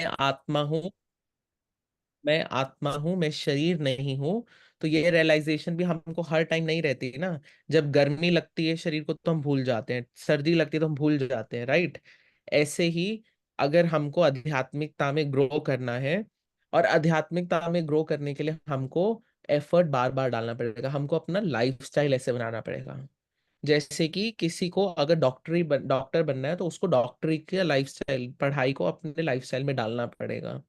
आत्मा हूँ, मैं आत्मा हूँ, मैं शरीर नहीं हूँ। तो ये रियलाइजेशन भी हमको हर टाइम नहीं रहती है ना। जब गर्मी लगती है शरीर को तो हम भूल जाते हैं, सर्दी लगती है तो हम भूल जाते हैं, राइट। ऐसे ही अगर हमको आध्यात्मिकता में ग्रो करना है, और आध्यात्मिकता में ग्रो करने के लिए हमको एफर्ट बार बार डालना पड़ेगा, हमको अपना लाइफस्टाइल ऐसे बनाना पड़ेगा। जैसे कि किसी को अगर डॉक्टर बनना है तो उसको डॉक्टरी के लाइफस्टाइल, पढ़ाई को अपने लाइफस्टाइल में डालना पड़ेगा।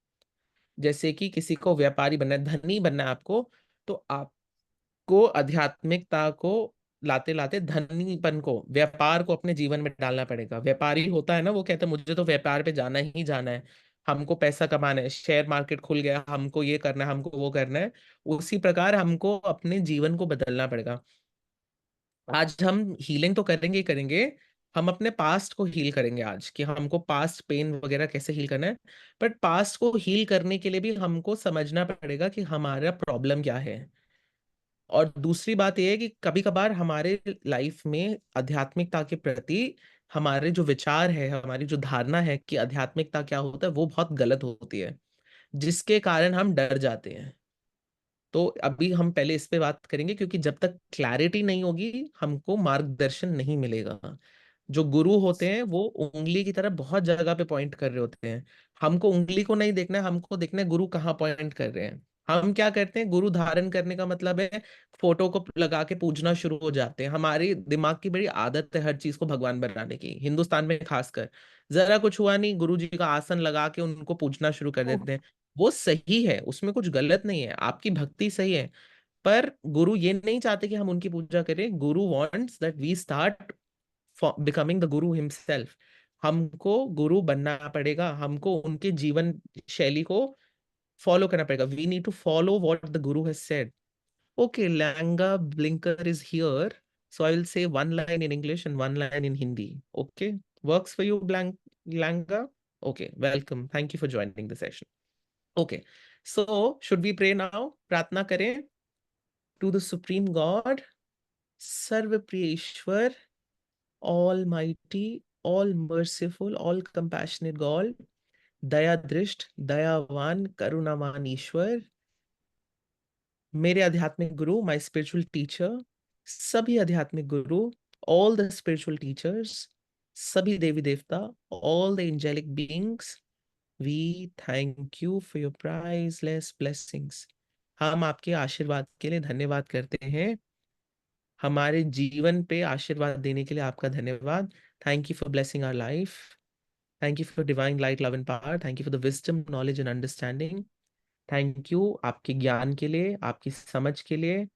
जैसे कि किसी को व्यापारी बनना है, धनी बनना है आपको, तो आपको आध्यात्मिकता को लाते लाते धनीपन को, व्यापार को अपने जीवन में डालना पड़ेगा। व्यापारी होता है ना, वो कहता है मुझे तो व्यापार पे जाना ही जाना है, हमको पैसा कमाना है, शेयर मार्केट खुल गया, हमको ये करना है, हमको वो करना है। उसी प्रकार हमको अपने जीवन को बदलना पड़ेगा। आज हम हीलिंग तो करेंगे ही करेंगे, हम अपने पास्ट को हील करेंगे आज, कि हमको पास्ट पेन वगैरह कैसे हील करना है। बट पास्ट को हील करने के लिए भी हमको समझना पड़ेगा कि हमारा प्रॉब्लम क्या है। और दूसरी बात यह है कि कभी कभार हमारे लाइफ में आध्यात्मिकता के प्रति हमारे जो विचार है, हमारी जो धारणा है कि आध्यात्मिकता क्या होता है, वो बहुत गलत होती है, जिसके कारण हम डर जाते हैं। तो अभी हम पहले इस पे बात करेंगे, क्योंकि जब तक क्लैरिटी नहीं होगी हमको मार्गदर्शन नहीं मिलेगा। जो गुरु होते हैं वो उंगली की तरह बहुत जगह पे पॉइंट कर रहे होते हैं। हमको उंगली को नहीं देखना है, हमको देखना है गुरु कहाँ पॉइंट कर रहे हैं। हम क्या करते हैं, गुरु धारण करने का मतलब है फोटो को लगा के पूजना शुरू हो जाते हैं। हमारी दिमाग की बड़ी आदत है हर चीज को भगवान बनाने की, हिंदुस्तान में खासकर। जरा कुछ हुआ नहीं, गुरु जी का आसन लगा के उनको पूजना शुरू कर देते हैं। वो सही है, उसमें कुछ गलत नहीं है, आपकी भक्ति सही है। पर गुरु ये नहीं चाहते कि हम उनकी पूजा करें। Guru wants that we start becoming the guru himself. हमको गुरु बनना पड़ेगा, हमको उनके जीवन शैली को फॉलो करना पड़ेगा। We need to follow what the guru has said. Okay, लैंगा ब्लिंकर is here, so I will say one line in English and one line in Hindi. Okay, works for you, Langa? Okay, welcome, thank you for joining the session. Okay, so should we pray now? प्रार्थना करें to the supreme God, सर्व प्रिय ईश्वर, almighty, all merciful, all compassionate God, दया दृष्ट, दयावान, करुणावान ईश्वर, मेरे आध्यात्मिक गुरु, my spiritual teacher, सभी आध्यात्मिक गुरु, all the spiritual teachers, सभी देवी देवता, all the angelic beings, we thank you for your priceless blessings. हम आपके आशीर्वाद के लिए धन्यवाद करते हैं। हमारे जीवन पे आशीर्वाद देने के लिए आपका धन्यवाद। Thank you for blessing our life. Thank you for divine light, love and power. Thank you for the wisdom, knowledge and understanding. Thank you आपके ज्ञान के लिए, आपकी समझ के लिए,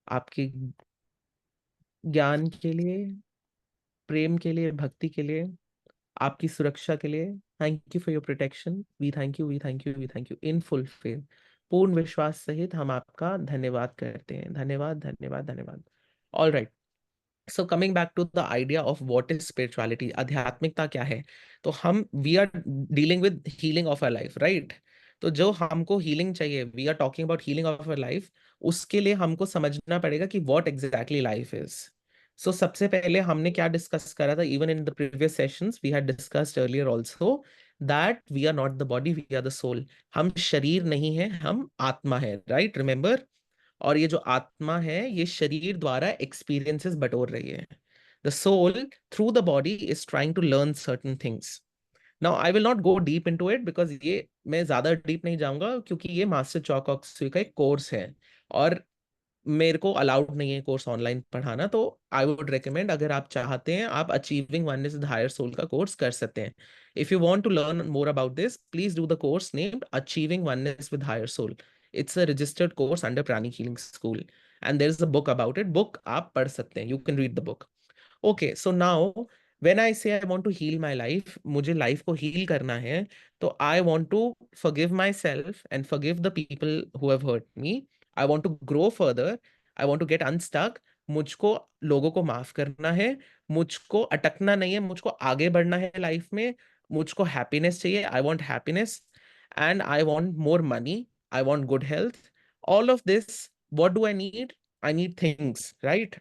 आपके ज्ञान के लिए, प्रेम के लिए, भक्ति के लिए, आपकी सुरक्षा के लिए। Thank you for your protection. We thank you, we thank you, we thank you in full faith. पूर्ण विश्वास सहित हम आपका धन्यवाद करते हैं। धन्यवाद, धन्यवाद, धन्यवाद। All right, so coming back to the idea of what is spirituality, आध्यात्मिकता क्या है। तो हम we are dealing with healing of our life, right. तो जो हमको हीलिंग चाहिए, we are talking about healing of our life. उसके लिए हमको समझना पड़ेगा कि what exactly life is. So सबसे पहले हमने क्या डिस्कस करा था, even in the previous sessions we had discussed earlier also, that we are not the body, we are the soul. हम शरीर नहीं है, हम आत्मा है, राइट, रिमेंबर। और ये जो आत्मा है ये शरीर द्वारा एक्सपीरियंसेस बटोर रही है। The soul through the body is trying to learn certain things. Now I will not go deep into it, because ये मैं ज्यादा डीप नहीं जाऊंगा, क्योंकि ये मास्टर चौक ऑक्सुई का एक कोर्स है, और मेरे को अलाउड नहीं है कोर्स ऑनलाइन पढ़ाना। तो आई वुड रिकमेंड, अगर आप चाहते हैं, आप achieving oneness with higher soul का कोर्स कर सकते हैं। If you want to learn more about this, please do the course named achieving oneness with higher soul. It's a registered course under Pranic healing school, and there is a book about it. Book आप पढ़ सकते हैं, you can read the book. Okay, so now when I say I want to heal my life, मुझे life को heal करना है, तो I want to forgive myself and forgive the people who have hurt me. I want to grow further, I want to get unstuck. मुझको लोगों को माफ करना है, मुझको अटकना नहीं है, मुझको आगे बढ़ना है लाइफ में। मुझको हैप्पीनेस चाहिए, I want happiness, and I want more money, I want good health. All of this, what do I need? I need things, right?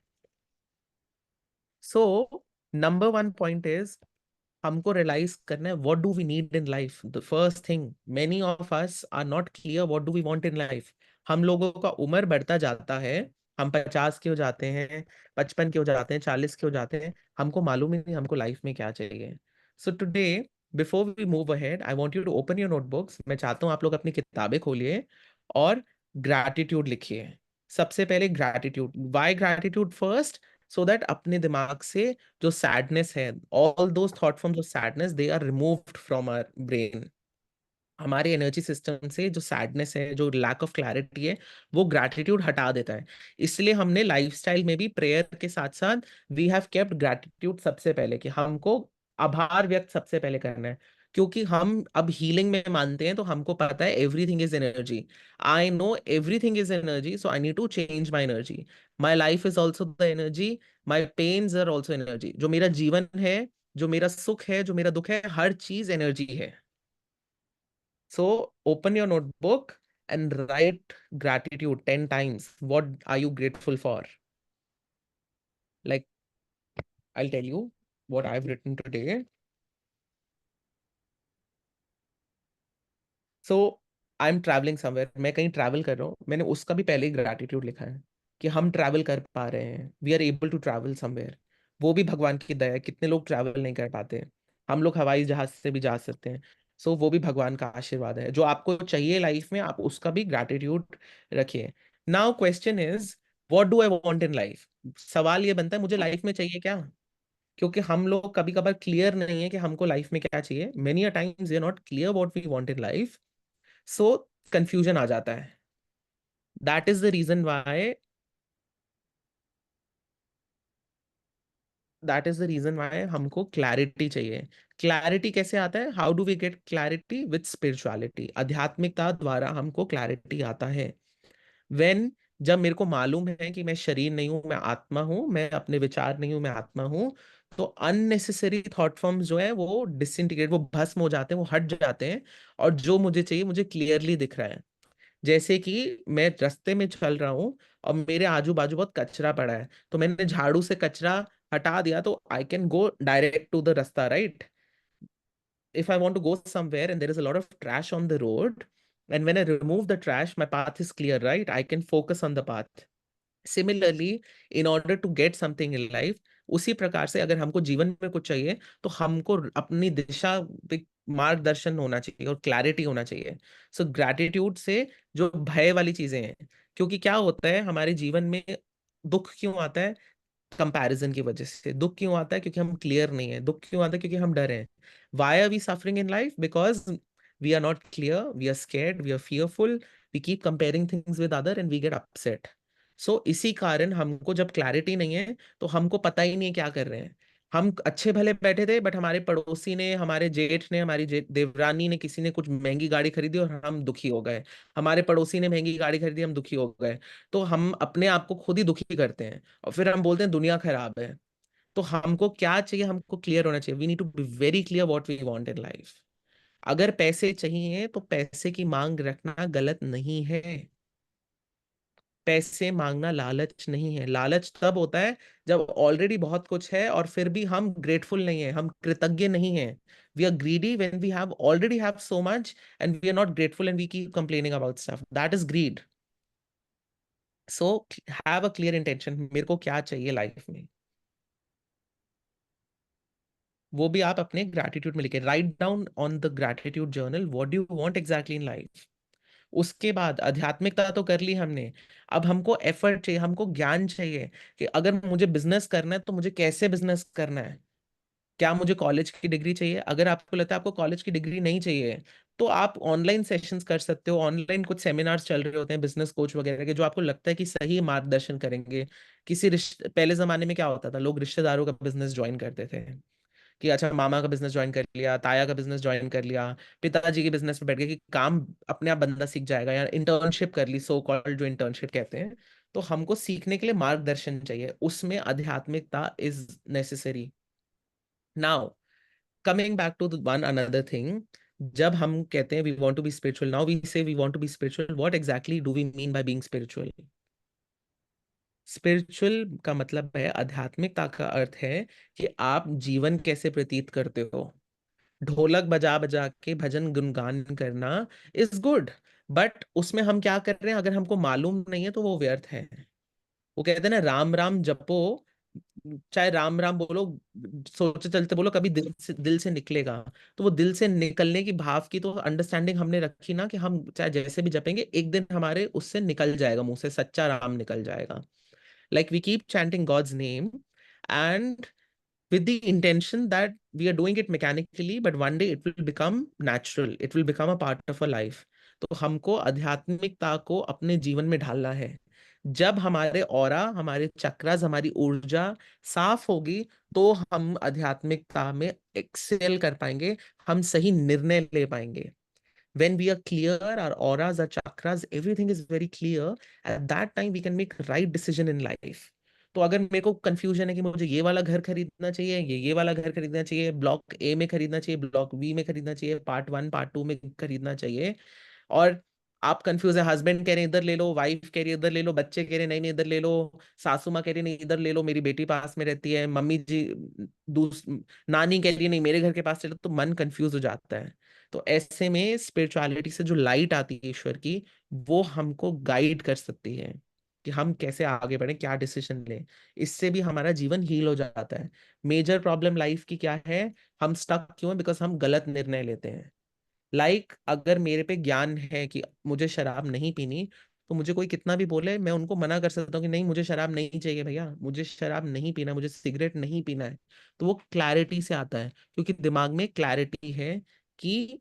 So, number one point is हमको रियलाइज करना है what do we need in life. The first thing, many of us are not clear what do we want in life. हम लोगों का उम्र बढ़ता जाता है, हम 50 के हो जाते हैं, 55 के हो जाते हैं, 40 के हो जाते हैं, हमको मालूम ही नहीं हमको लाइफ में क्या चाहिए। So today, before we move ahead, I want you to open your notebooks. मैं चाहता हूँ आप लोग अपनी किताबें खोलिए और ग्रैटिट्यूड लिखिए। सबसे पहले gratitude, why gratitude first, so that अपने दिमाग से जो सैडनेस है, all those thought from sadness, they are removed from our brain. हमारे एनर्जी सिस्टम से जो सैडनेस है, जो लैक ऑफ क्लैरिटी है, वो ग्रैटिट्यूड हटा देता है। इसलिए हमने लाइफस्टाइल में भी प्रेयर के साथ साथ वी हैव केप्ट ग्रैटिट्यूड सबसे पहले, कि हमको आभार व्यक्त सबसे पहले करना है। क्योंकि हम अब हीलिंग में मानते हैं, तो हमको पता है everything is energy. I know everything is energy, so I need to change my energy. My life is also the energy, my pains are also energy. जो मेरा जीवन है, जो मेरा सुख है, जो मेरा दुख है, हर चीज एनर्जी है। So open your notebook and write gratitude 10 times. What are you grateful for? Like, I'll tell you what I've written today. So I am travelling somewhere, मैं कहीं ट्रैवल कर रहा हूँ, मैंने उसका भी पहले ही ग्रैटिट्यूड लिखा है कि हम ट्रैवल कर पा रहे हैं, we are able to travel somewhere. वो भी भगवान की दया है, कितने लोग ट्रैवल नहीं कर पाते। हम लोग हवाई जहाज से भी जा सकते हैं। सो वो भी भगवान का आशीर्वाद है। जो आपको चाहिए लाइफ में, आप उसका भी ग्रैटिट्यूड रखिए। Now question is, what do I want in life. सवाल ये बनता है, मुझे लाइफ में चाहिए क्या। क्योंकि हम लोग कभी कभार क्लियर नहीं है कि हमको लाइफ में क्या चाहिए। Many a times we are not clear what we want in life, so confusion आ जाता है। That is the reason why, हमको क्लैरिटी चाहिए। क्लैरिटी कैसे आता है, how do we get clarity, with spirituality, आध्यात्मिकता द्वारा हमको क्लैरिटी आता है। वेन, जब मेरे को मालूम है कि मैं शरीर नहीं हूं, मैं आत्मा हूं, मैं अपने विचार नहीं हूं, मैं आत्मा हूं, तो अननेसेसरी थॉट फॉर्म्स जो है वो डिसइंटीग्रेट, वो भस्म हो जाते हैं, वो हट जाते हैं। और जो मुझे चाहिए, मुझे क्लियरली दिख रहा है। जैसे कि मैं रास्ते में चल रहा हूँ और मेरे आजू बाजू बहुत कचरा पड़ा है, तो मैंने झाड़ू से कचरा हटा दिया, तो I can go direct to the रास्ता, right. if I want to go somewhere and there is a lot of trash on the road, and when I remove the trash, my path is clear, right? I can focus on the path. Similarly, in order to get something in life, उसी प्रकार से अगर हमको जीवन में कुछ चाहिए, तो हमको अपनी दिशा पे मार्गदर्शन होना चाहिए और क्लैरिटी होना चाहिए। सो ग्रैटिट्यूड से जो भय वाली चीजें हैं, क्योंकि क्या होता है हमारे जीवन में, दुख क्यों आता है, कंपैरिजन की वजह से। दुख क्यों आता है, क्योंकि हम क्लियर नहीं है। दुख क्यों आता है, क्योंकि हम डरे हैं। Why are we suffering in life, because we are not clear, we are scared, we are fearful, we keep comparing things with other and we get upset. So इसी कारण हमको जब क्लैरिटी नहीं है, तो हमको पता ही नहीं है क्या कर रहे हैं। हम अच्छे भले बैठे थे, बट हमारे पड़ोसी ने, हमारे जेठ ने, हमारी देवरानी ने, किसी ने कुछ महंगी गाड़ी खरीदी और हम दुखी हो गए। हमारे पड़ोसी ने महंगी गाड़ी खरीदी, हम दुखी हो गए। तो हम अपने आप को खुद ही दुखी करते हैं और फिर हम बोलते हैं दुनिया खराब है। तो हमको क्या चाहिए, हमको क्लियर होना चाहिए। We need to be very clear what we want in life. अगर पैसे चाहिए, तो पैसे की मांग रखना गलत नहीं है। पैसे मांगना लालच नहीं है। लालच तब होता है जब ऑलरेडी बहुत कुछ है और फिर भी हम ग्रेटफुल नहीं है, हम कृतज्ञ नहीं है। We are greedy when we have already have so much and we are not grateful and we keep complaining about stuff, that is greed. So have a clear intention, मेरे को क्या चाहिए लाइफ में, वो भी आप अपने ग्रैटिट्यूड में लिखे। Write down on the gratitude journal what do you want exactly in life. उसके बाद आध्यात्मिकता तो कर ली हमने। अब हमको एफर्ट चाहिए, हमको ज्ञान चाहिए कि अगर मुझे बिजनेस करना है, तो मुझे कैसे बिजनेस करना है। क्या मुझे कॉलेज की डिग्री चाहिए? अगर आपको लगता है आपको कॉलेज की डिग्री नहीं चाहिए, तो आप ऑनलाइन सेशंस कर सकते हो। ऑनलाइन कुछ सेमिनार्स चल रहे होते हैं बिजनेस कोच वगैरह के, जो आपको लगता है कि सही मार्गदर्शन करेंगे। किसी रिश्ते, पहले जमाने में क्या होता था, लोग रिश्तेदारों का बिजनेस ज्वाइन करते थे, कि अच्छा मामा का बिजनेस ज्वाइन कर लिया, ताया का बिजनेस ज्वाइन कर लिया, पिताजी के बिजनेस में बैठ गए, कि काम अपने आप बंदा सीख जाएगा, या इंटर्नशिप कर ली, सो कॉल्ड जो इंटर्नशिप कहते हैं। तो हमको सीखने के लिए मार्गदर्शन चाहिए, उसमें आध्यात्मिकता is necessary. Now coming back to one another thing, जब हम कहते हैं we want to be spiritual, now we say we want to be spiritual, what exactly do we mean by being spiritual. Spiritual का मतलब है, आध्यात्मिकता का अर्थ है कि आप जीवन कैसे व्यतीत करते हो। ढोलक बजा बजा के भजन गुणगान करना इज गुड, बट उसमें हम क्या कर रहे हैं अगर हमको मालूम नहीं है तो वो व्यर्थ है। वो कहते हैं ना, राम राम जपो, चाहे राम राम बोलो, सोचते चलते बोलो, कभी दिल से निकलेगा। तो वो दिल से निकलने की भाव की तो अंडरस्टैंडिंग हमने रखी ना, कि हम चाहे जैसे भी जपेंगे एक दिन हमारे उससे निकल जाएगा, मुंह से सच्चा राम निकल जाएगा। Like we keep chanting God's name and with the intention that we are doing it mechanically, but one day it will become natural, it will become a part of our life। तो हमको आध्यात्मिकता को अपने जीवन में ढालना है। जब हमारे ऑरा, हमारे चक्रास, हमारी ऊर्जा साफ होगी, तो हम आध्यात्मिकता में एक्सेल कर पाएंगे, हम सही निर्णय ले पाएंगे। When we are clear, our auras, our chakras, everything is very clear, at that time we can make right decision in life। तो अगर मेरे को कंफ्यूजन है कि मुझे ये वाला घर खरीदना चाहिए, ये वाला घर खरीदना चाहिए, ब्लॉक ए में खरीदना चाहिए, ब्लॉक बी में खरीदना चाहिए, पार्ट 1 पार्ट 2 में खरीदना चाहिए, और आप कंफ्यूज है, हस्बैंड कह रहे हैं इधर ले लो, वाइफ कह रही है इधर ले लो, बच्चे कह रहे हैं नहीं नहीं इधर ले लो, सासू माँ कह रही है नहीं इधर ले लो, मेरी बेटी पास में रहती है, मम्मी जी दूस नानी कह रही है नहीं मेरे घर के पास चलो, तो मन कंफ्यूज हो जाता है। तो ऐसे में स्पिरिचुअलिटी से जो लाइट आती है ईश्वर की, वो हमको गाइड कर सकती है कि हम कैसे आगे बढ़े, क्या डिसीजन लें। इससे भी हमारा जीवन हील हो जाता है। मेजर प्रॉब्लम लाइफ की क्या है, हम स्टक क्यों है, बिकॉज हम गलत निर्णय लेते हैं। अगर मेरे पे ज्ञान है कि मुझे शराब नहीं पीनी, तो मुझे कोई कितना भी बोले मैं उनको मना कर सकता हूँ कि नहीं मुझे शराब नहीं चाहिए भैया, मुझे शराब नहीं पीना, मुझे सिगरेट नहीं पीना है। तो वो क्लैरिटी से आता है, क्योंकि दिमाग में क्लैरिटी है कि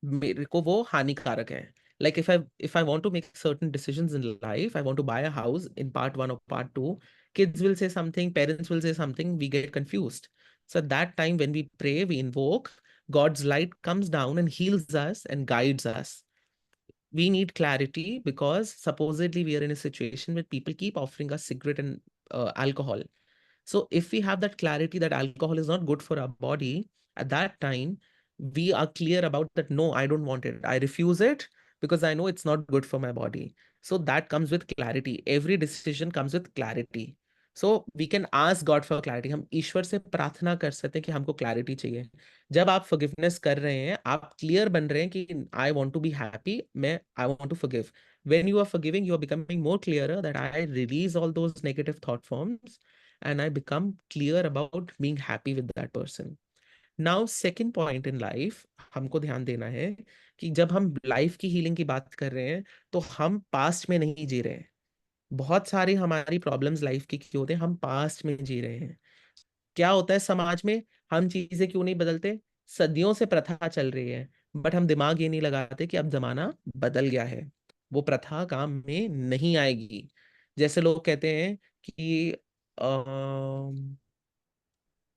मेरे को वो हानिकारक है। Like if I want to make certain decisions in life, I want to buy a house in part 1 or part 2, kids will say something, parents will say something, we get confused. So at that time when we pray, we invoke, God's light comes down and heals us and guides us. We need clarity because supposedly we are in a situation where people keep offering us cigarette and alcohol. So if we have that clarity that alcohol is not good for our body, at that time, we are clear about that. No, I don't want it. I refuse it because I know it's not good for my body. So that comes with clarity. Every decision comes with clarity. So we can ask God for clarity. हम ईश्वर से प्रार्थना कर सकते हैं कि हमको clarity चाहिए। जब आप forgiveness कर रहे हैं, आप clear बन रहे हैं कि I want to be happy, I want to forgive. When you are forgiving, you are becoming more clearer that I release all those negative thought forms and I become clear about being happy with that person. Now, second point in life, हमको ध्यान देना है कि जब हम life की healing की बात कर रहे हैं, तो हम पास्ट में नहीं जी रहे हैं। बहुत सारी हमारी प्रॉब्लम्स लाइफ की क्यों होते हैं, हम पास्ट में जी रहे हैं। क्या होता है समाज में, हम चीजें क्यों नहीं बदलते, सदियों से प्रथा चल रही है, बट हम दिमाग ये नहीं लगाते कि अब जमाना बदल गया है, वो प्रथा काम में नहीं आएगी। जैसे लोग कहते हैं कि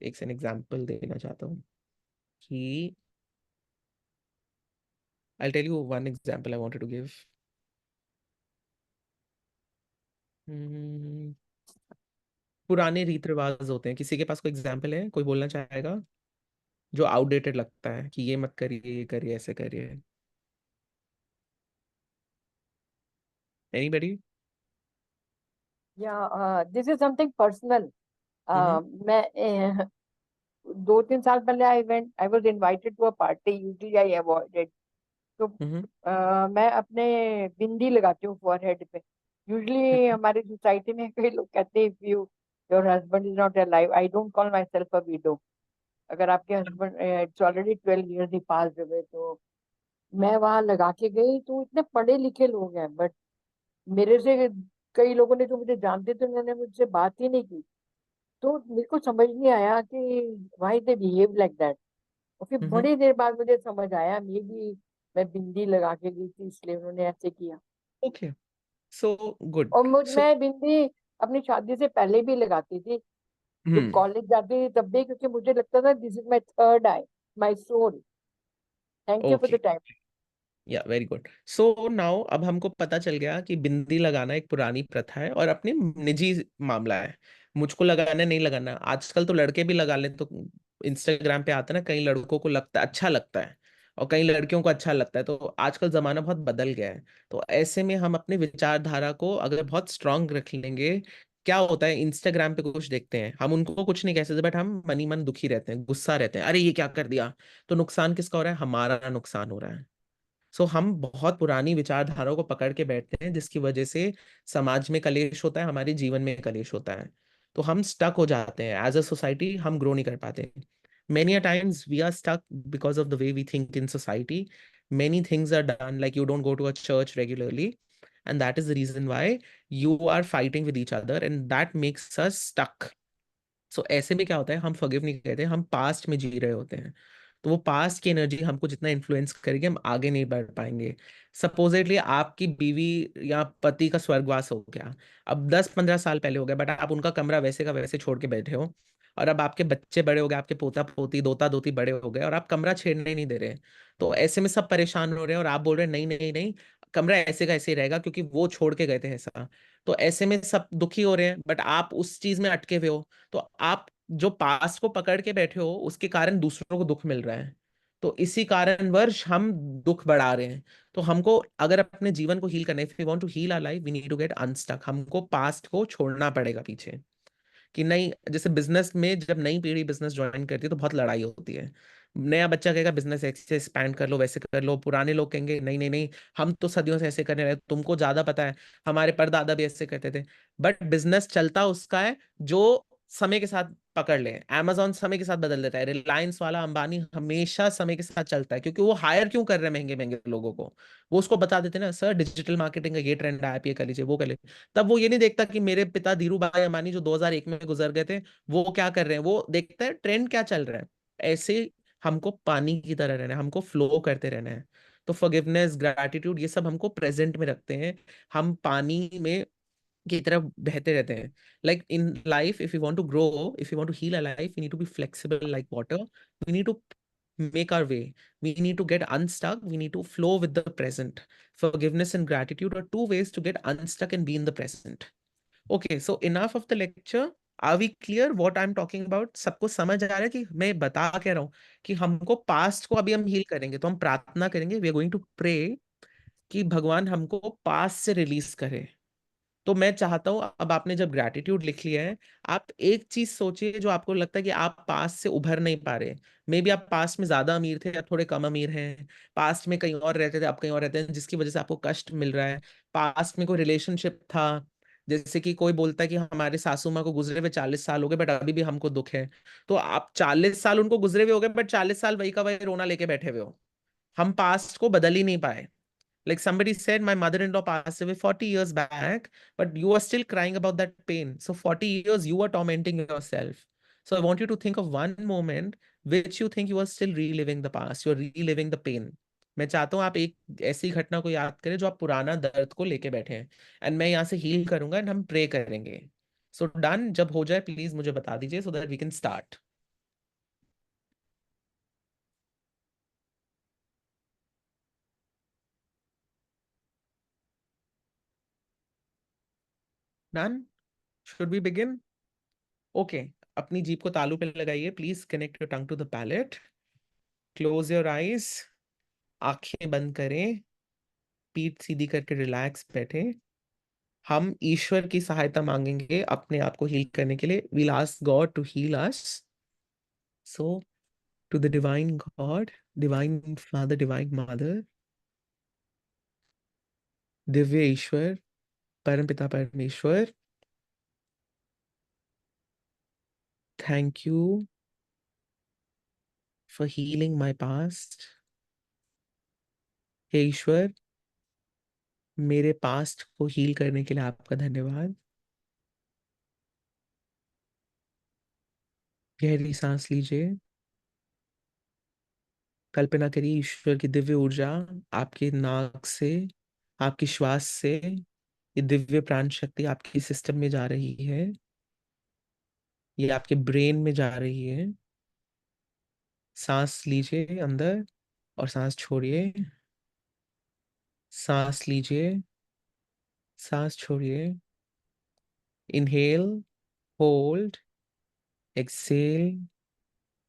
एक से एग्जांपल देना चाहता हूँ कि I'll tell you one example I wanted to give। हम्म, पुराने रीत रिवाज होते हैं, किसी के पास कोई एग्जांपल है, कोई बोलना चाहेगा जो आउटडेटेड लगता है कि ये मत करिए, ये करिए, ऐसे करिए। एनीबॉडी? या this is something personal. Hmm. मैं 2-3 साल पहले I was invited to a party, usually I avoided. तो हम्म। मैं अपने बिंदी लगाती हूँ फॉरहेड पे। यूजली हमारी सोसाइटी में कई लोग कहते हैं if you your husband is not alive, I don't call my self a window. अगर आपके हस्बैंड, इट्स ऑलरेडी 12 years ही पास हुए, तो मैं वहां लगा के गई। तो इतने पढ़े लिखे लोग हैं, बट मेरे से कई लोगों ने जो मुझे जानते थे उन्होंने मुझसे बात ही नहीं की। तो मेरे को समझ नहीं आया कि why they behave like that. और फिर हम्म। बड़ी देर बाद मुझे समझ आया, मे बी मैं बिंदी लगा के गई थी इसलिए उन्होंने ऐसे किया। Okay, so good. और सो मैं बिंदी अपनी शादी से पहले भी लगाती थी, जब हम्म। कॉलेज जाती थी तब भी, क्योंकि मुझे लगता था this is my third eye, my soul. Thank you for the okay, time. Yeah very good. So now अब हमको पता चल गया कि बिंदी लगाना एक पुरानी प्रथा है और अपनी निजी मामला है। मुझको लगाना नहीं लगाना, आजकल तो लड़के भी लगा ले, तो इंस्टाग्राम पे आता है ना, कई लड़कों को लगता है अच्छा लगता है और कई लड़कियों को अच्छा लगता है। तो आजकल जमाना बहुत बदल गया है। तो ऐसे में हम अपने विचारधारा को अगर बहुत स्ट्रांग रख लेंगे क्या होता है, इंस्टाग्राम पे कुछ देखते हैं, हम उनको कुछ नहीं कह सकते, बट हम मनी मन दुखी रहते हैं, गुस्सा रहते हैं, अरे ये क्या कर दिया। तो नुकसान किसका हो रहा है, हमारा नुकसान हो रहा है। सो हम बहुत पुरानी विचारधाराओं को पकड़ के बैठते हैं, जिसकी वजह से समाज में कलेश होता है, हमारे जीवन में कलेश होता है। तो हम स्टक हो जाते हैं एज अ सोसाइटी, हम ग्रो नहीं कर पाते। Many a times we are stuck because of the way we think in society. Many things are done like you don't go to a church regularly, and that is the reason why you are fighting with each other and that makes us stuck. सो ऐसे में क्या होता है, हम forgive नहीं करते, हम past में जी रहे होते हैं। तो वो पास्ट की एनर्जी हमको जितना इन्फ्लुएंस करेगी, हम आगे नहीं बढ़ पाएंगे। सपोजिटली आपकी बीवी या पति का स्वर्गवास हो गया, अब 10-15 साल पहले हो गया, बट आप उनका कमरा वैसे का वैसे छोड़ के बैठे हो। और अब आपके बच्चे बड़े हो गए, आपके पोता पोती दोता दोती बड़े हो गए, और आप कमरा छेड़ने ही नहीं दे रहे। तो ऐसे में सब परेशान हो रहे हैं, और आप बोल रहे हैं नहीं नहीं नहीं, कमरा ऐसे का ऐसे ही रहेगा क्योंकि वो छोड़ के गए थे ऐसा। तो ऐसे में सब दुखी हो रहे हैं, बट आप उस चीज में अटके हुए हो। तो आप जो पास्ट को पकड़ के बैठे हो, उसके कारण दूसरों को दुख मिल रहा है। तो इसी कारणवश हम दुख बढ़ा रहे हैं। तो हमको अगर अपने जीवन को हील करना है, if we want to heal our life, we need to get unstuck. हमको पास्ट को छोड़ना पड़ेगा पीछे। कि नहीं, जैसे बिजनेस में जब नई पीढ़ी बिजनेस ज्वाइन करती है तो बहुत लड़ाई होती है। नया बच्चा कहेगा बिजनेस ऐसे एक्सपैंड कर लो, वैसे कर लो। पुराने लोग कहेंगे नहीं नहीं नहीं, हम तो सदियों से ऐसे करने रहे, तुमको ज्यादा पता है, हमारे परदादा भी ऐसे करते थे। बट बिजनेस चलता उसका है जो समय के साथ पकड़ ले। amazon समय के साथ बदल देता है, रिलायंस वाला अंबानी हमेशा समय के साथ चलता है, क्योंकि वो हायर क्यों कर रहे हैं महंगे महंगे लोगों को। वो उसको बता देते हैं ना, सर डिजिटल मार्केटिंग का ये ट्रेंड है, आप ये कर लीजिए वो कर लीजिए। तब वो ये नहीं देखता कि मेरे पिता धीरू भाई अंबानी जो 2001 में गुजर गए थे, वो क्या कर रहे हैं। वो देखता है ट्रेंड क्या चल रहा है। ऐसे हमको पानी की तरह रहना है, हमको फ्लो करते रहना है। तो फॉरगिवनेस, ग्रैटिट्यूड, ये सब हमको प्रेजेंट में रखते हैं। हम पानी में की तरफ बहते रहते हैं। Like in life, if you want to grow, if you want to heal a life, we need to be flexible like water. We need to make our way. We need to get unstuck. We need to flow with the present. Forgiveness and gratitude are two ways to get unstuck and be in the present. Okay, so enough of the lecture. Are we clear what I'm talking about? सबको समझ आ रहा है कि मैं बता क्या रहा हूँ। कि हमको पास्ट को अभी हम हील करेंगे, तो हम प्रार्थना करेंगे, we are going to pray कि भगवान हमको पास्ट से रिलीज करे। तो मैं चाहता हूं, अब आपने जब ग्रैटिट्यूड लिख लिया है, आप एक चीज सोचिए जो आपको लगता है कि आप पास्ट से उभर नहीं पा रहे। मे बी आप पास्ट में ज्यादा अमीर थे या थोड़े कम अमीर हैं, पास्ट में कहीं और रहते थे, आप कहीं और रहते हैं, जिसकी वजह से आपको कष्ट मिल रहा है। पास्ट में कोई रिलेशनशिप था, जैसे कि कोई बोलता है कि हमारे सासू माँ को गुजरे हुए 40 साल हो गए, बट अभी भी हमको दुख है। तो आप 40 साल उनको गुजरे हुए हो गए, बट 40 साल वही का वही रोना लेके बैठे हुए हो। हम पास्ट को बदल ही नहीं पाए। Like somebody said, my mother-in-law passed away 40 years back, but you are still crying about that pain. So 40 years you are tormenting yourself. So I want you to think of one moment which you think you are still reliving the past. You're reliving the pain. मैं चाहता हूँ आप एक ऐसी घटना को याद करें जो आप पुराना दर्द को लेके बैठे हैं, एंड मैं यहाँ से हील करूंगा एंड हम प्रे करेंगे। सो डन, जब हो जाए प्लीज मुझे बता दीजिए so that we can start. Done, should we begin? Okay, अपनी जीभ को तालू पे लगाइए, please connect your tongue to the palate. Close your eyes, आंखें बंद करें, पीठ सीधी करके रिलैक्स बैठे। हम ईश्वर की सहायता मांगेंगे अपने आप को हील करने के लिए। We'll ask God to heal us. So to the divine God, divine father, divine mother, दिव्य ईश्वर, परम पिता परमेश्वर, thank you for healing my past. हे ईश्वर, मेरे पास्ट को हील करने के लिए आपका धन्यवाद। गहरी सांस लीजिए, कल्पना करिए ईश्वर की दिव्य ऊर्जा आपके नाक से, आपकी श्वास से, ये दिव्य प्राण शक्ति आपकी सिस्टम में जा रही है, ये आपके ब्रेन में जा रही है। सांस लीजिए अंदर और सांस छोड़िए, सांस लीजिए, सांस छोड़िए। Inhale, hold, exhale,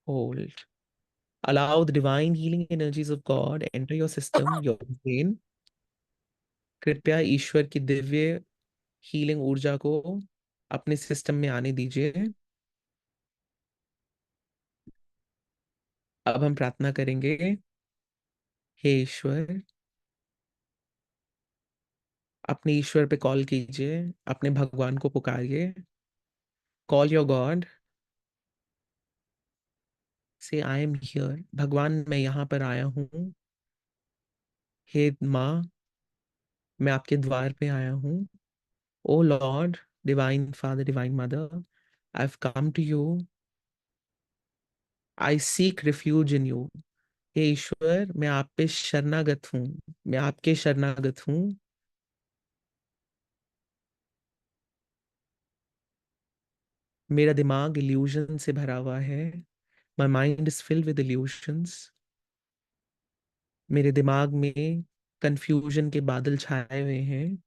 hold. Allow the divine healing energies of God enter your system, your brain. कृपया ईश्वर की दिव्य हीलिंग ऊर्जा को अपने सिस्टम में आने दीजिए। अब हम प्रार्थना करेंगे। हे ईश्वर, अपने ईश्वर पे कॉल कीजिए, अपने भगवान को पुकारिए। कॉल योर गॉड, से आई एम हियर। भगवान मैं यहाँ पर आया हूँ। हे माँ, मैं आपके द्वार पे आया हूँ। O lord, divine father, divine mother, I have come to you. I seek refuge in you. हे ईश्वर, मैं आप पे शरणागत हूँ। मैं आपके शरणागत हूँ। मेरा दिमाग इल्यूजन से भरा हुआ है। माई mind is filled with illusions. मेरे दिमाग में कंफ्यूजन के बादल छाए हुए हैं।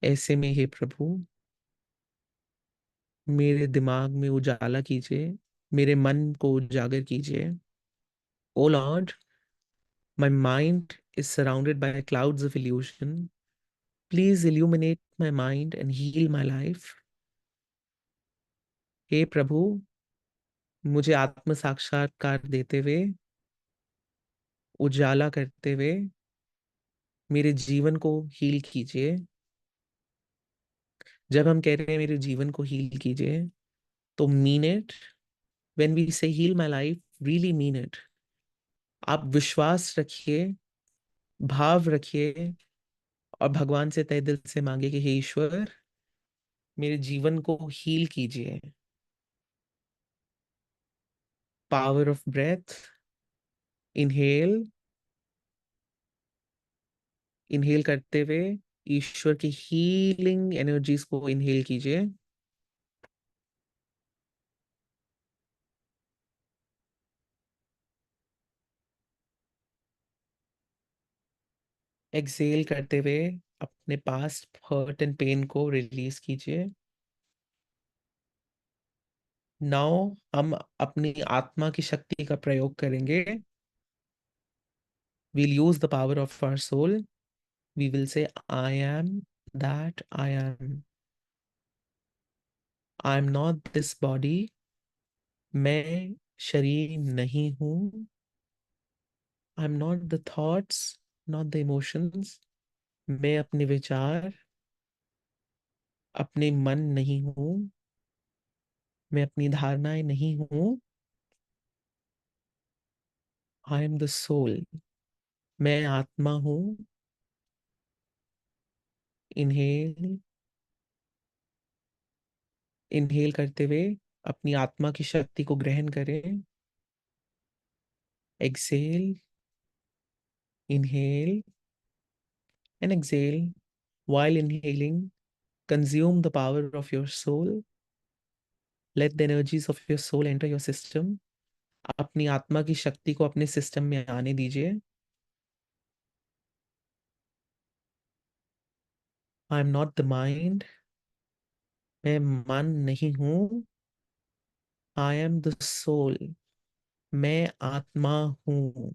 ऐसे में हे प्रभु, मेरे दिमाग में उजाला कीजिए, मेरे मन को उजागर कीजिए। O lord, my mind is surrounded by clouds of illusion. Please illuminate my mind and heal my life. हे प्रभु, मुझे आत्म साक्षात्कार देते हुए, उजाला करते हुए मेरे जीवन को हील कीजिए। जब हम कह रहे हैं मेरे जीवन को हील कीजिए, तो mean it. When we say heal my life, really mean it. आप विश्वास रखिए, भाव रखिए, और भगवान से तहे दिल से मांगे कि हे ईश्वर, मेरे जीवन को हील कीजिए। Power of breath. Inhale, inhale करते हुए ईश्वर की हीलिंग एनर्जीज को इनहेल कीजिए। एक्सेल करते हुए अपने पास्ट हर्ट एंड पेन को रिलीज कीजिए। नाउ हम अपनी आत्मा की शक्ति का प्रयोग करेंगे। We'll use the power of our soul. We will say, I am that I am. I am not this body. मैं शरीर नहीं हूँ। I'm not the thoughts, not the emotions. मैं अपने विचार, अपने मन नहीं हूँ। मैं अपनी धारणाएं नहीं हूँ। I am the soul. मैं आत्मा हूँ। इनहेल, इनहेल करते हुए अपनी आत्मा की शक्ति को ग्रहण करें। Exhale, inhale and exhale. While inhaling, consume the power of your soul. Let the energies of your soul enter your system. अपनी आत्मा की शक्ति को अपने सिस्टम में आने दीजिए। I am not the mind. मैं मन नहीं हूँ। I am the soul. मैं आत्मा हूँ।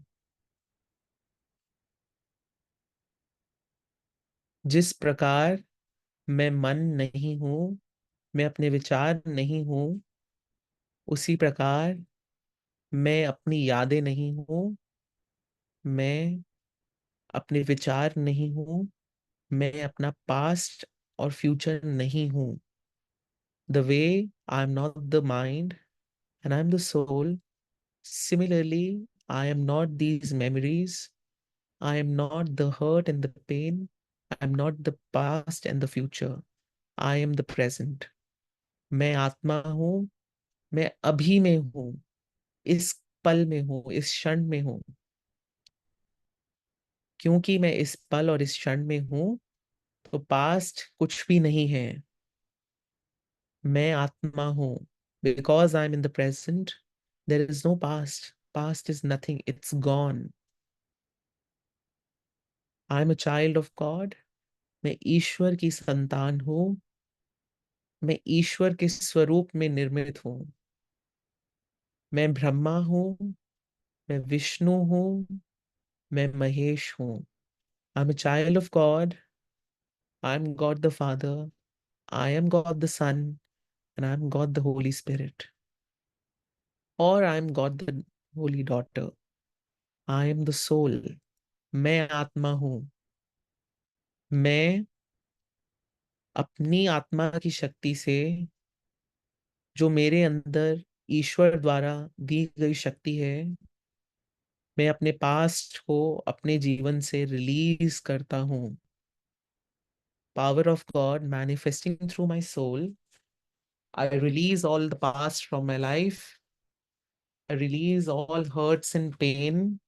जिस प्रकार मैं मन नहीं हूँ, मैं अपने विचार नहीं हूँ, उसी प्रकार मैं अपनी यादें नहीं हूँ, मैं अपने विचार नहीं हूँ, मैं अपना पास्ट और फ्यूचर नहीं हूँ। The way I am not the mind and I am the soul, similarly I am not these memories, I am not the hurt and the pain, I am not the past and the future, I am the present. मैं आत्मा हूँ। मैं अभी में हूँ, इस पल में हूँ, इस क्षण में हूँ। क्योंकि मैं इस पल और इस क्षण में हूँ, तो पास्ट कुछ भी नहीं है। मैं आत्मा हूँ। Because I'm in the present, there is no past. Past is nothing. It's gone. I'm a child of God. मैं ईश्वर की संतान हूँ। मैं ईश्वर के स्वरूप में निर्मित हूँ। मैं ब्रह्मा हूँ। मैं विष्णु हूँ। मैं महेश हूँ। I'm a child of God. I'm God the Father. I am God the Son, and I am God the Holy Spirit, or I am God the Holy Daughter. I am the soul. मैं आत्मा हूँ। मैं अपनी आत्मा की शक्ति से, जो मेरे अंदर ईश्वर द्वारा दी गई शक्ति है, मैं अपने पास्ट को अपने जीवन से रिलीज करता हूँ। Power of God manifesting through my soul. I release all the past from my life. I release all hurts and pain.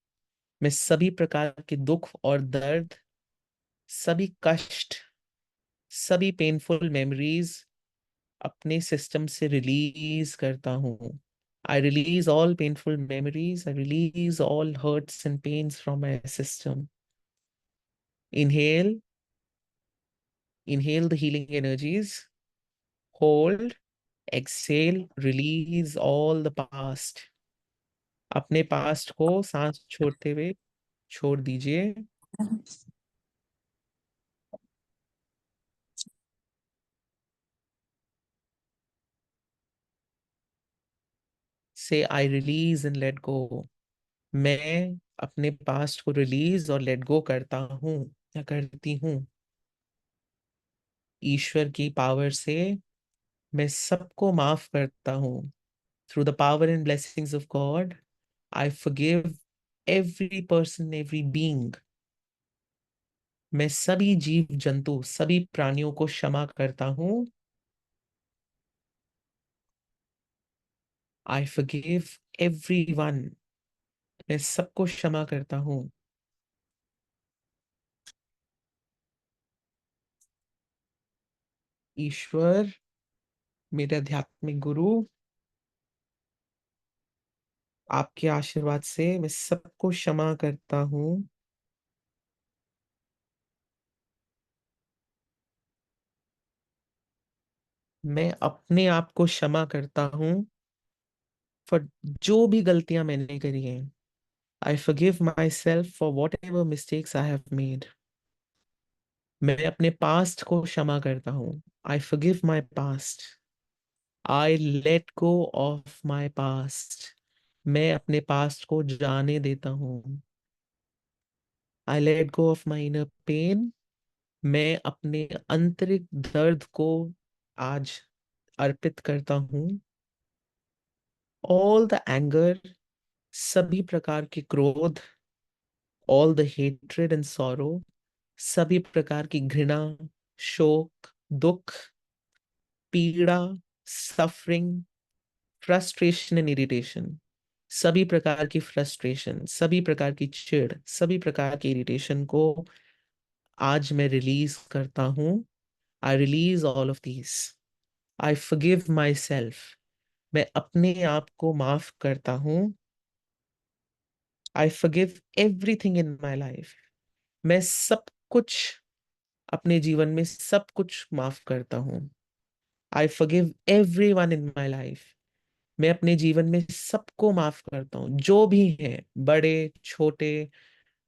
मैं सभी प्रकार के दुख और दर्द, सभी कष्ट, सभी पेनफुल मेमोरीज अपने सिस्टम से रिलीज करता हूँ। I release all painful memories. I release all hurts and pains from my system. Inhale, inhale the healing energies. Hold, exhale, release all the past. अपने पास्ट को सांस छोड़ते हुए छोड़ दीजिए। से आई रिलीज एंड लेट गो। मैं अपने पास्ट को रिलीज और लेट गो करता हूँ या करती हूँ। ईश्वर की पावर से मैं सबको माफ करता हूँ। Through the power and blessings of God I forgive every person, every being. मैं सभी जीव जंतु, सभी प्राणियों को क्षमा करता हूँ। I forgive everyone. मैं सबको क्षमा करता हूँ। ईश्वर, मेरे आध्यात्मिक गुरु, आपके आशीर्वाद से मैं सबको क्षमा करता हूँ। मैं अपने आप को क्षमा करता हूँ फॉर जो भी गलतियां मैंने करी हैं। I forgive myself for whatever mistakes I have made. मैं अपने पास्ट को क्षमा करता हूँ। I forgive my past. I let go of my past. मैं अपने पास्ट को जाने देता हूँ। I let go of my inner pain. मैं अपने आंतरिक दर्द को आज अर्पित करता हूँ। ऑल द एंगर, सभी प्रकार के क्रोध, all the hatred and sorrow, सभी प्रकार की घृणा, शोक, दुख, पीड़ा, सफरिंग, फ्रस्ट्रेशन एंड इरिटेशन, सभी प्रकार की फ्रस्ट्रेशन, सभी प्रकार की चिढ़, सभी प्रकार की इरिटेशन को आज मैं रिलीज करता हूँ। I release all of these. I forgive myself. मैं अपने आप को माफ करता हूँ। I forgive everything in my life. मैं सब कुछ, अपने जीवन में सब कुछ माफ करता हूँ। I forgive every one in my life. मैं अपने जीवन में सबको माफ करता हूँ, जो भी है, बड़े छोटे,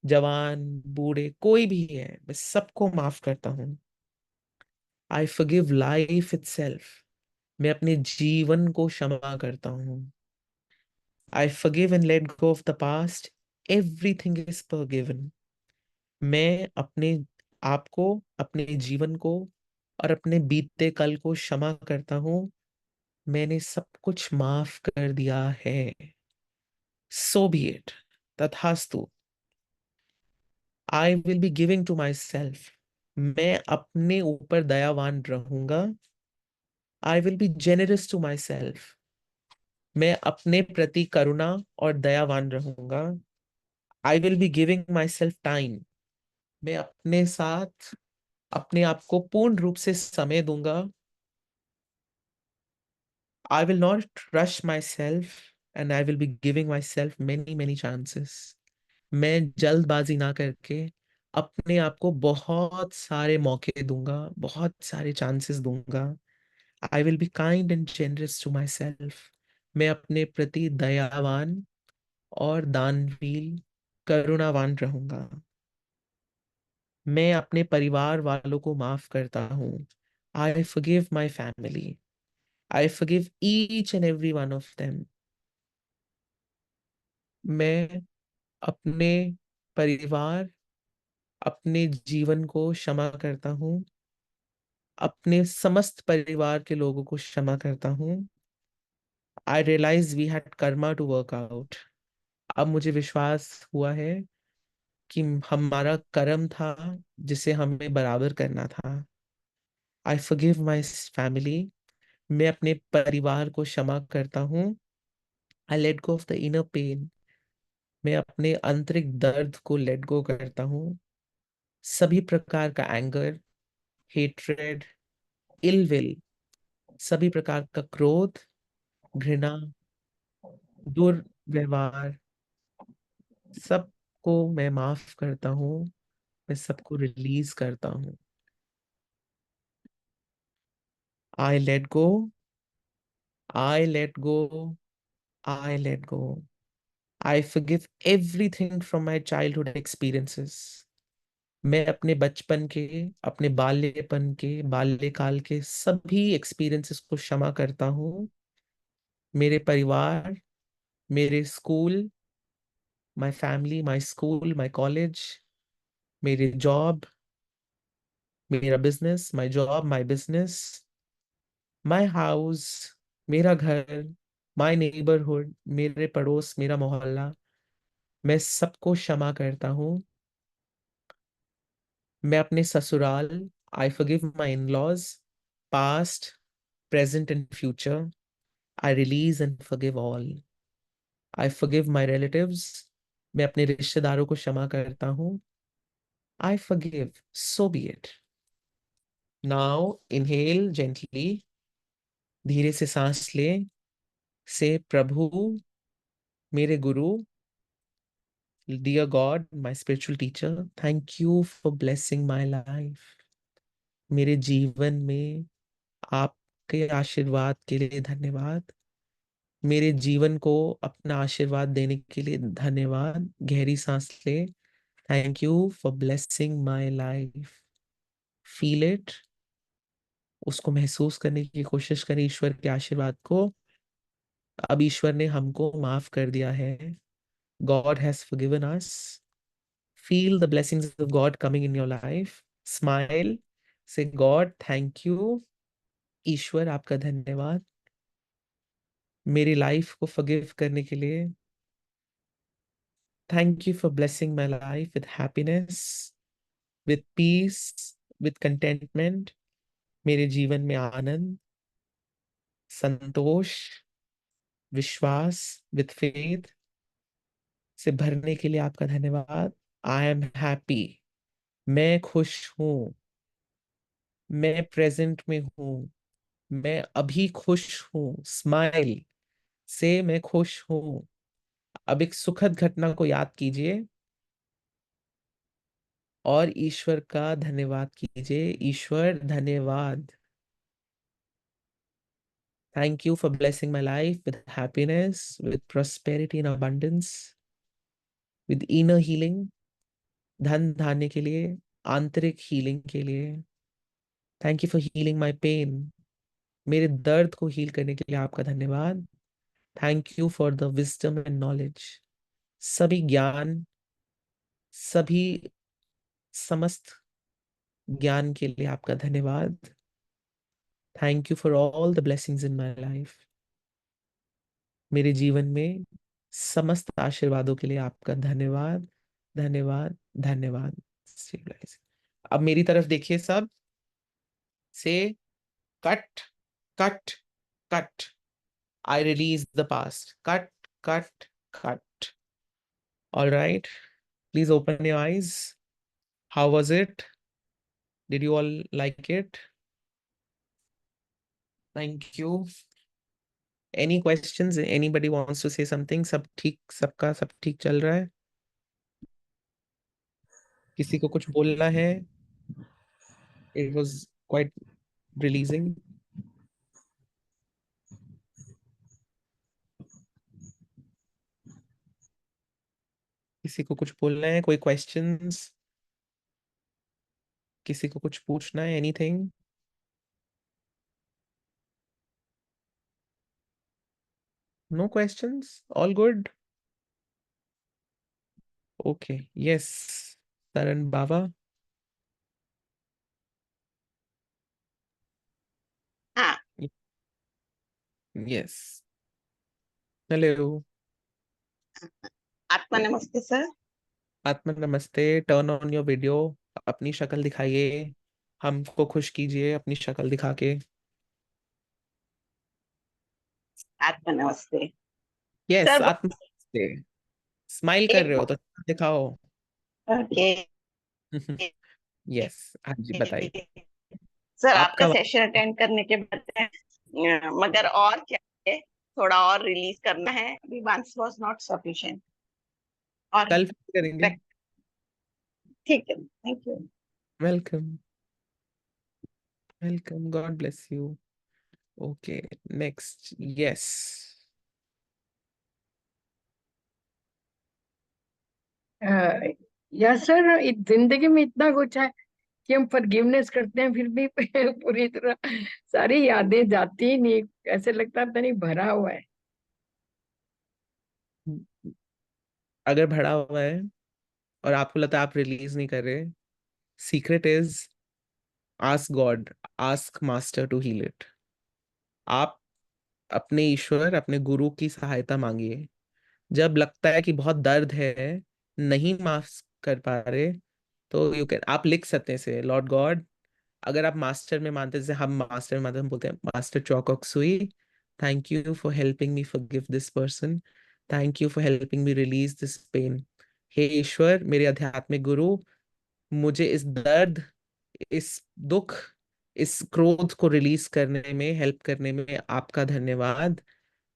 जवान बूढ़े, कोई भी है, मैं सबको माफ करता हूँ। I forgive life itself. मैं अपने जीवन को क्षमा करता हूँ। I forgive and let go of the past. Everything is forgiven. मैं अपने आप को, अपने जीवन को और अपने बीते कल को क्षमा करता हूँ। मैंने सब कुछ माफ कर दिया है। So be it. तथास्तु। I will be giving to myself. मैं अपने ऊपर दयावान रहूंगा। I will be generous to myself. मैं अपने प्रति करुणा और दयावान रहूंगा। I will be giving myself time. मैं अपने साथ, अपने आप को पूर्ण रूप से समय दूंगा। I will not rush myself and I will be giving myself many many chances. मैं जल्दबाजी ना करके अपने आप को बहुत सारे मौके दूंगा, बहुत सारे चांसेस दूंगा। I will be kind and generous to myself. मैं अपने प्रति दयावान और दानवीर, करुणावान रहूंगा। मैं अपने परिवार वालों को माफ करता हूँ। I forgive my family. I forgive each and every one of them. मैं अपने परिवार, अपने जीवन को क्षमा करता हूँ, अपने समस्त परिवार के लोगों को क्षमा करता हूँ। I realise we had karma to work out. अब मुझे विश्वास हुआ है कि हमारा कर्म था जिसे हमें बराबर करना था। I forgive my family. मैं अपने परिवार को क्षमा करता हूँ। I let go of the inner pain. मैं अपने आंतरिक दर्द को लेट गो करता हूँ। सभी प्रकार का एंगर, हेट्रेड, इल विल, सभी प्रकार का क्रोध, घृणा, दुर्व्यवहार, सबको मैं माफ करता हूँ। मैं सबको रिलीज करता हूँ। I let go, I let go, I let go. I forgive everything from my childhood experiences। मैं अपने बचपन के, अपने बाल्यपन के, बाल्यकाल के सभी एक्सपीरियंसेस को क्षमा करता हूँ। मेरे परिवार, मेरे school, my family, my school, my college, मेरे जॉब, मेरा business, my job, my business, my house, मेरा घर, माय नेबरहुड, मेरे पड़ोस, मेरा मोहल्ला, मैं सबको क्षमा करता हूँ। मैं अपने ससुराल, I forgive my in-laws, past, present and future. I release and forgive all. I forgive my relatives. मैं अपने रिश्तेदारों को क्षमा करता हूँ। I forgive, so be it. Now inhale gently. धीरे से सांस ले। से प्रभु, मेरे गुरु, dear God, my spiritual teacher, thank you for blessing my life. मेरे जीवन में आपके आशीर्वाद के लिए धन्यवाद। मेरे जीवन को अपना आशीर्वाद देने के लिए धन्यवाद। गहरी सांस ले। Thank you for blessing my life. Feel it. उसको महसूस करने की कोशिश करें, ईश्वर के आशीर्वाद को। अब ईश्वर ने हमको माफ कर दिया है। God has forgiven us. Feel the blessings of God coming in your life. Smile. Say God thank you. ईश्वर आपका धन्यवाद मेरी लाइफ को फॉरगिव करने के लिए। Thank you for blessing my life with happiness, with peace, with contentment. मेरे जीवन में आनंद, संतोष, विश्वास, विद फेथ से भरने के लिए आपका धन्यवाद। I am happy. मैं खुश हूँ। मैं प्रेजेंट में हूँ। मैं अभी खुश हूँ। स्माइल। से मैं खुश हूँ। अब एक सुखद घटना को याद कीजिए और ईश्वर का धन्यवाद कीजिए। ईश्वर धन्यवाद। Thank you for blessing my life with happiness, with prosperity and abundance, with inner healing, धन धान्य के लिए, आंतरिक हीलिंग के लिए। Thank you for healing my pain. मेरे दर्द को हील करने के लिए आपका धन्यवाद। Thank you for the wisdom and knowledge. सभी ज्ञान, सभी समस्त ज्ञान के लिए आपका धन्यवाद। Thank you for all the blessings in my life. मेरे जीवन में समस्त आशीर्वादों के लिए आपका धन्यवाद, धन्यवाद, धन्यवाद। अब मेरी तरफ देखिए सब। Say cut, cut, cut. I release the past. Cut, cut, cut. All right, please open your eyes. How was it? Did you all like it? Thank you. Any questions? Anybody wants to say something? सब ठीक, सबका सब ठीक चल रहा है? किसी को कुछ बोलना है? It was quite releasing. किसी को कुछ बोलना है? कोई क्वेश्चंस? किसी को कुछ पूछना है? Anything? No questions, all good. Okay, yes, Saran Baba. हाँ। Yes, hello. आत्मा नमस्ते सर। आत्मा नमस्ते, टर्न ऑन योर वीडियो, अपनी शक्ल दिखाइए, हमको खुश कीजिए अपनी शक्ल दिखा के। आत्मा नमस्ते यस, सर। आत्मा नमस्ते। स्माइल कर एक रहे हो तो दिखाओ। ओके यस, हाँ जी, बताइए। सर, आपका आपका सेशन अटेंड करने के बाद मगर और क्या है, थोड़ा और रिलीज करना है, अभी वंस वाज नॉट सफिशिएंट। और कल फिर करेंगे। ठीक है, thank you. Welcome, welcome, God bless you. Okay, next, yes. या सर, जिंदगी में इतना कुछ है कि हम फॉरगिवनेस करते हैं, फिर भी पूरी तरह सारी यादें जाती ही नहीं, ऐसे लगता है पता नहीं भरा हुआ है। अगर भरा हुआ है और आपको लगता है आप रिलीज नहीं कर रहे, secret is ask God, ask master to heal it. आप अपने ईश्वर, अपने गुरु की सहायता मांगिए। जब लगता है कि बहुत दर्द है, नहीं माफ कर पा रहे, तो यू कैन, आप लिख सकते हैं से लॉर्ड गॉड। अगर आप मास्टर में मानते हैं, जैसे हम मास्टर में मानते हैं, हम बोलते हैं master Choa Kok Sui, thank you for helping me forgive this person, thank you for helping me release this pain. हे ईश्वर, मेरे आध्यात्मिक गुरु, मुझे इस दर्द, इस दुख, इस क्रोध को रिलीज करने में, हेल्प करने में आपका धन्यवाद।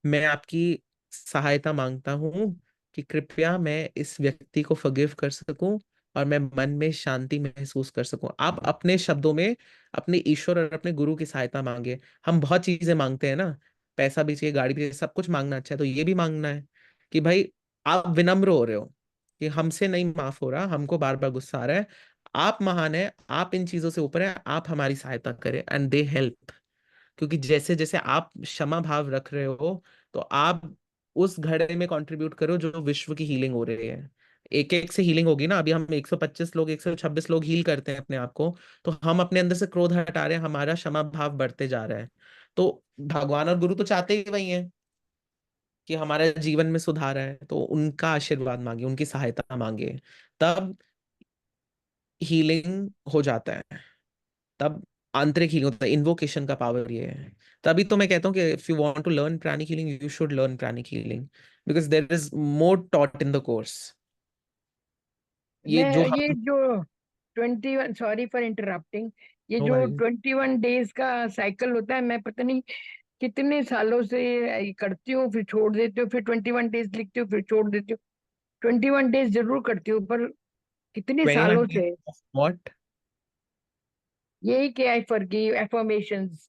मैं आपकी सहायता मांगता हूँ कि कृपया मैं इस व्यक्ति को फॉरगिव कर सकूं और मैं मन में शांति महसूस कर सकूं। आप अपने शब्दों में अपने ईश्वर और अपने गुरु की सहायता मांगे। हम बहुत चीजें मांगते हैं ना, पैसा भी चाहिए, गाड़ी भी चाहिए, सब कुछ मांगना अच्छा है, तो ये भी मांगना है कि भाई आप विनम्र हो रहे हो कि हमसे नहीं माफ हो रहा, हमको बार बार गुस्सा आ रहा है, आप महान है, आप इन चीजों से ऊपर है, आप हमारी सहायता करें, एंड दे हेल्प। क्योंकि जैसे जैसे आप क्षमा भाव रख रहे हो, तो आप उस घड़े में कंट्रीब्यूट करो जो विश्व की हीलिंग हो रही है। एक एक से हीलिंग होगी ना, अभी हम 125 लोग, 126 लोग हील करते हैं अपने आप को, तो हम अपने अंदर से क्रोध हटा रहे हैं, हमारा क्षमा भाव बढ़ते जा रहा है। तो भगवान और गुरु तो चाहते ही वही है कि हमारे जीवन में सुधार है, तो उनका आशीर्वाद मांगे, उनकी सहायता मांगे, तब हीलिंग हो जाता है, तब आंतरिक हीलिंग होता है। इन्वोकेशन का पावर ये है। तभी तो मैं कहता हूँ कि if you want to learn pranic healing, you should learn pranic healing, because there is more taught in the course. ये मैं जो ये हम, जो 21, सॉरी फॉर इंटरप्टिंग, ये नो जो वरीज। 21 डेज का साइकिल होता है, मैं पता नहीं कितने सालों से ये करती हूँ, फिर छोड़ देती हूँ, फिर 21 डेज लिखती हूँ, फिर छोड़ देती हूँ। 21 डेज जरूर करती हूँ, पर कितने 21 सालों डेज से ऑफ व्हाट? यही कि आई फॉरगिव, एफर्मेशंस।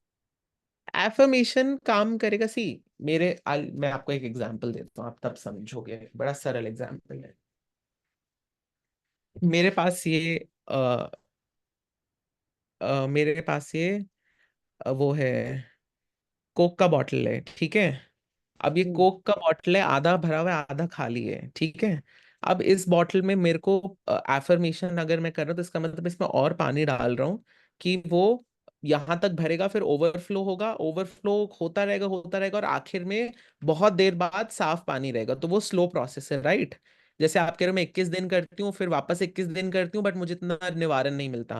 एफर्मेशन काम करेगा, सी। मैं आपको एक एग्जांपल देता हूँ, आप तब समझोगे, बड़ा सरल एग्जांपल है। मेरे पास ये मेरे पास ये वो है, कोक का बॉटल है, ठीक है। अब ये कोक का बॉटल है, आधा भरा हुआ है, आधा खाली है, ठीक है। अब इस बॉटल में मेरे को एफर्मेशन अगर मैं कर रहा हूँ, तो इसका मतलब इसमें और पानी डाल रहा हूँ कि वो यहाँ तक भरेगा, फिर ओवरफ्लो होगा, ओवरफ्लो होता रहेगा, और आखिर में बहुत देर बाद साफ पानी रहेगा। तो वो स्लो प्रोसेस है, राइट। जैसे आप कह रहे हो मैं 21 दिन करती हूँ, फिर वापस 21 दिन करती हूँ, बट मुझे इतना निवारण नहीं मिलता।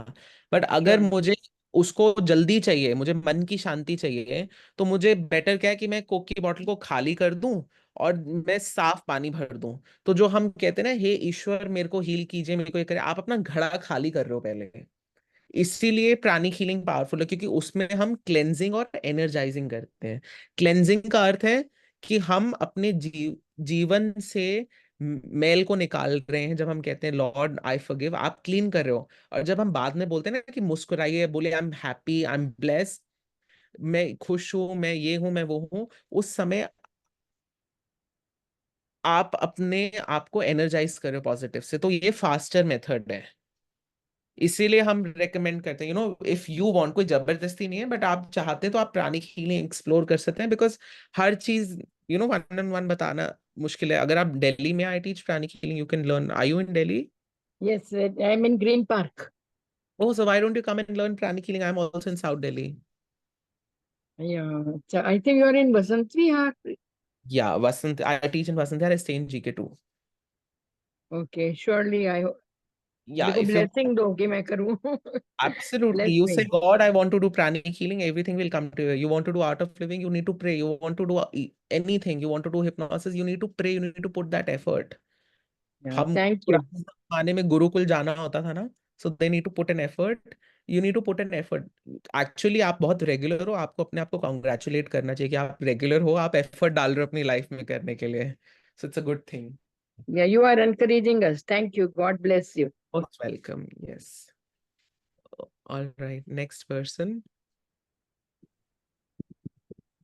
बट अगर श्योर। मुझे उसको जल्दी चाहिए, मुझे मन की शांति चाहिए, तो मुझे बेटर क्या है कि मैं कोक की बोतल को खाली कर दूं और मैं साफ पानी भर दूं। तो जो हम कहते हैं ना, हे ईश्वर मेरे को हील कीजिए, मेरे को ये करे, आप अपना घड़ा खाली कर रहे हो पहले। इसीलिए प्राणिक हीलिंग पावरफुल है, क्योंकि उसमें हम क्लेंजिंग और एनर्जाइजिंग करते हैं। क्लेंजिंग का अर्थ है कि हम अपने जीवन से मैल को निकाल रहे हैं। जब हम कहते हैं लॉर्ड आई फॉरगिव, आप क्लीन कर रहे हो। और जब हम बाद में बोलते हैं ना कि मुस्कुराइए, बोले I am happy, I am blessed, मैं खुश हूं, मैं ये हूं, मैं वो हूं, उस समय आप अपने आप को एनर्जाइज कर रहे हो पॉजिटिव से। तो ये फास्टर मेथड है। इसीलिए हम रेकमेंड करते हैं, इफ यू वांट, कोई जबरदस्ती नहीं है, बट आप चाहते हैं तो आप प्राणिक हीलिंग एक्सप्लोर कर सकते हैं, बिकॉज हर चीज you know, one on one बताना मुश्किल है। अगर आप दिल्ली में, I teach pranic healing, you can learn. I you in Delhi? Yes, I'm in Green Park. Oh, so why don't you come and learn pranic healing? I'm also in South Delhi. Yeah, so I think you're in Vasant Vihar. Yeah, Vasant. I teach in Vasant. I stay in GK2. Okay, surely I Yeah, देखो if you blessing दो कि मैं करूँ. absolutely, Bless you say, me. God, I want to do pranic healing, everything will come to you. You want to do art of living, you need to pray. You want to do anything, you want to do hypnosis, you need to pray. You need to put that effort. Yeah, हम thank you. पुराने जमाने में गुरुकुल जाना होता था ना, so they need to put an effort. You need to put an effort. Actually, आप बहुत रेगुलर हो, आपको अपने आप को कॉन्ग्रेचुलेट करना चाहिए कि आप रेगुलर हो, आप एफर्ट डाल रहे हो अपनी लाइफ में करने के लिए. So it's a good thing. Yeah, you are encouraging us. Thank you. God bless you. Most welcome. Yes. All right. Next person.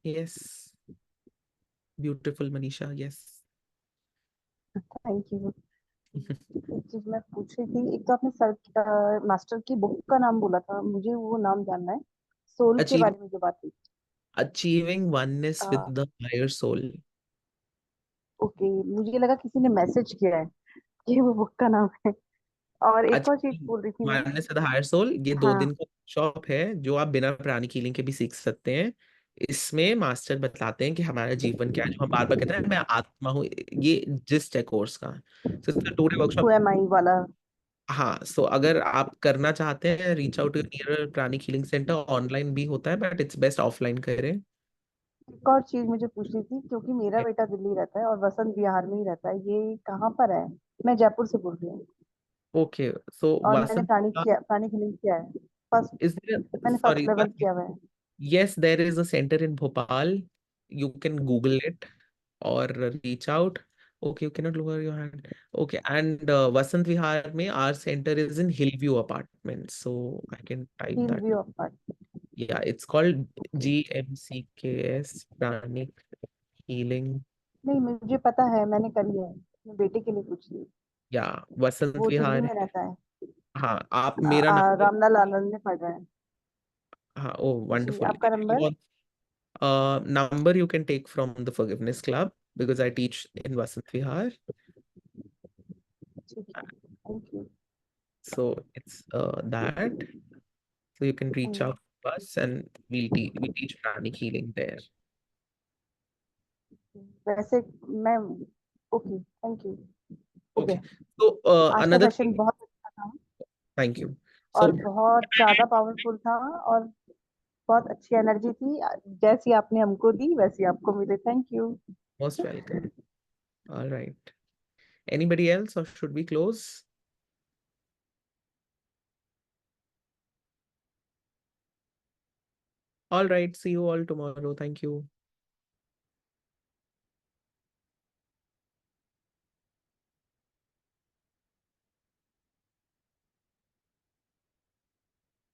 Yes. Beautiful Manisha. Yes. Thank you. एक चीज मैं पूछ रही थी, एक तो आपने सर मास्टर की बुक का नाम बोला था, मुझे वो नाम जानना है, सोल के Achieve, बारे में जो बात हुई। achieving oneness with uh, the higher soul. Okay, मुझे लगा किसी ने मैसेज किया है कि वो बुक का नाम है। और एक और चीज Achieving बोल रही थी मैं। oneness with the higher soul, ये 2 दिन हाँ, का शॉप है जो आप बिना प्राणिक हीलिंग के भी सीख सकते हैं. इसमें मास्टर बताते हैं कि हमारा जीवन क्या है, जो हम बार बार कहते हैं, मैं आत्मा हूँ. ये जिस्ट है कोर्स का. So it's a 2 day हु workshop. एम आई वाला। हाँ, सो अगर आप करना चाहते हैं, reach out to near pranic healing centre. Online भी होता है, बट इट्स बेस्ट ऑफलाइन करें. एक और चीज मुझे पूछनी थी, क्योंकि मेरा बेटा दिल्ली रहता है और वसंत विहार में ही रहता है, ये कहाँ पर है? मैं जयपुर से बोल रही हूँ। ओके, सो और मैंने वासंत, प्राणिक हीलिंग किया है, फर्स्ट, इज मैंने फर्स्ट सॉरी, लेवल किया हुआ है। yes, there is a center in Bhopal. You can Google it or reach out. Okay, you cannot lower your hand. Okay, and Vasant Vihar mein our center is in Hillview Apartments. So I can type hill that. View apart. Yeah, it's called okay, GMCKS Pranic Healing. नहीं मुझे पता है, मैंने करी है, मैं बेटे के लिए पूछ रही हूँ। Yeah, Vasant वो दिल्ली Vihar में है. रहता है। हाँ, आप मेरा नंबर. रामलाल आनंद में पढ़ रहा है। हाँ, oh जी, wonderful. आपका If you number? want number, you can take from the Forgiveness Club because I teach in Vasant Vihar. ठीक है, thank you. So it's that. So you can reach out to us and we teach pranic healing there. वैसे मैं, okay, thank you. Okay, Okay. So आज का another session thing, बहुत अच्छा था thank you. और So बहुत ज्यादा पावरफुल था, और बहुत अच्छी एनर्जी थी, जैसी आपने हमको दी वैसी आपको मिले। Thank you. most welcome. All right. Anybody else or should we close? All right. See you all tomorrow. Thank you.